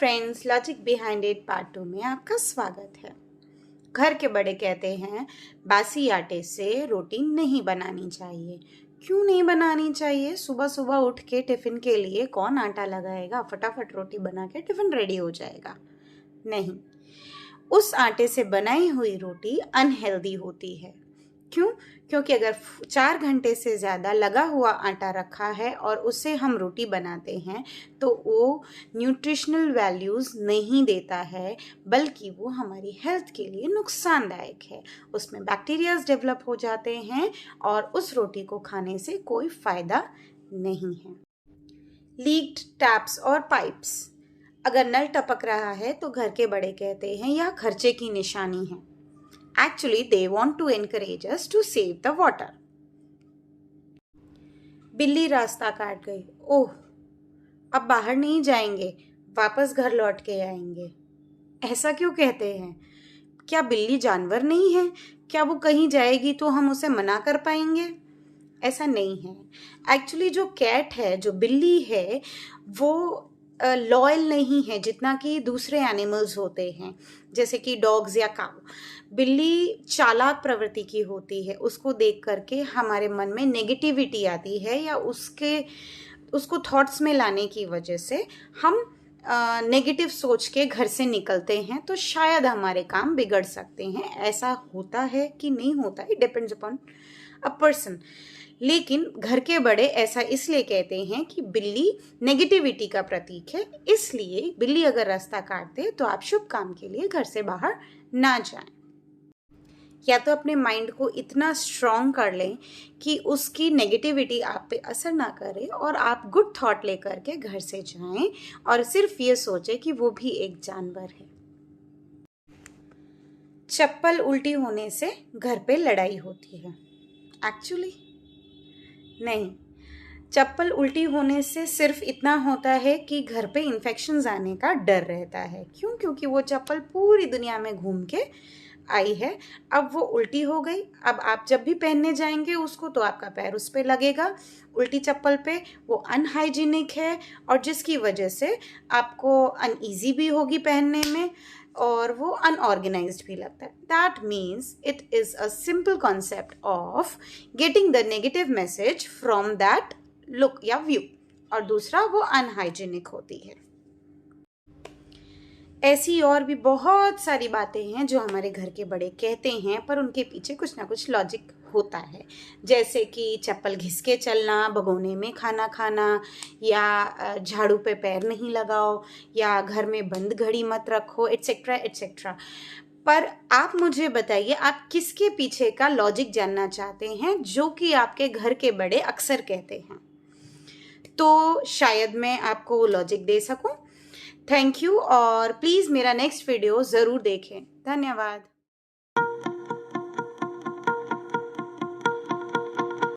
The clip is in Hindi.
Friends, logic behind it part 2 में आपका स्वागत है। घर के बड़े कहते हैं बासी आटे से रोटी नहीं बनानी चाहिए। क्यों नहीं बनानी चाहिए? सुबह सुबह उठ के टिफिन के लिए कौन आटा लगाएगा? फटाफट रोटी बना के टिफिन रेडी हो जाएगा। नहीं, उस आटे से बनाई हुई रोटी अनहेल्दी होती है। क्यों? क्योंकि अगर 4 घंटे से ज़्यादा लगा हुआ आटा रखा है और उससे हम रोटी बनाते हैं तो वो न्यूट्रिशनल वैल्यूज़ नहीं देता है, बल्कि वो हमारी हेल्थ के लिए नुकसानदायक है। उसमें बैक्टीरियाज डेवलप हो जाते हैं और उस रोटी को खाने से कोई फ़ायदा नहीं है। लीक्ड टैप्स और पाइप्स, अगर नल टपक रहा है तो घर के बड़े कहते हैं यह खर्चे की निशानी है। Actually, they want to encourage us to save the water. बिल्ली रास्ता काट गई। ओह, अब बाहर नहीं जाएंगे, वापस घर लौट के आएंगे। ऐसा क्यों कहते हैं? क्या बिल्ली जानवर नहीं है? क्या वो कहीं जाएगी तो हम उसे मना कर पाएंगे? ऐसा नहीं है। एक्चुअली जो कैट है, जो बिल्ली है, वो लॉयल नहीं है जितना कि दूसरे एनिमल्स होते हैं, जैसे कि डॉग्स या काऊ। बिल्ली चालाक प्रवृत्ति की होती है। उसको देख करके हमारे मन में नेगेटिविटी आती है या उसको थॉट्स में लाने की वजह से हम नेगेटिव सोच के घर से निकलते हैं, तो शायद हमारे काम बिगड़ सकते हैं। ऐसा होता है कि नहीं होता, it depends upon a person. लेकिन घर के बड़े ऐसा इसलिए कहते हैं कि बिल्ली नेगेटिविटी का प्रतीक है, इसलिए बिल्ली अगर रास्ता काट दे तो आप शुभ काम के लिए घर से बाहर ना जाएं। या तो अपने माइंड को इतना स्ट्रॉन्ग कर लें कि उसकी नेगेटिविटी आप पे असर ना करे और आप गुड थॉट लेकर के घर से जाएं और सिर्फ ये सोचें कि वो भी एक जानवर है। चप्पल उल्टी होने से घर पे लड़ाई होती है। एक्चुअली नहीं, चप्पल उल्टी होने से सिर्फ इतना होता है कि घर पे इन्फेक्शंस आने का डर रहता है। क्यों? क्योंकि वो चप्पल पूरी दुनिया में घूम के आई है, अब वो उल्टी हो गई। अब आप जब भी पहनने जाएंगे उसको तो आपका पैर उस पर लगेगा उल्टी चप्पल पे। वो अनहाइजीनिक है और जिसकी वजह से आपको अनईजी भी होगी पहनने में और वो अनऑर्गेनाइज्ड भी लगता है। That means it is a simple concept of getting the negative message from that look या व्यू, और दूसरा वो अनहाइजीनिक होती है। ऐसी और भी बहुत सारी बातें हैं जो हमारे घर के बड़े कहते हैं, पर उनके पीछे कुछ ना कुछ लॉजिक होता है। जैसे कि चप्पल घिस के चलना, भगोने में खाना खाना, या झाड़ू पे पैर नहीं लगाओ, या घर में बंद घड़ी मत रखो, एटसेट्रा एटसेट्रा। पर आप मुझे बताइए, आप किसके पीछे का लॉजिक जानना चाहते हैं जो कि आपके घर के बड़े अक्सर कहते हैं? तो शायद मैं आपको वो लॉजिक दे सकूं। थैंक यू, और प्लीज़ मेरा नेक्स्ट वीडियो ज़रूर देखें। धन्यवाद।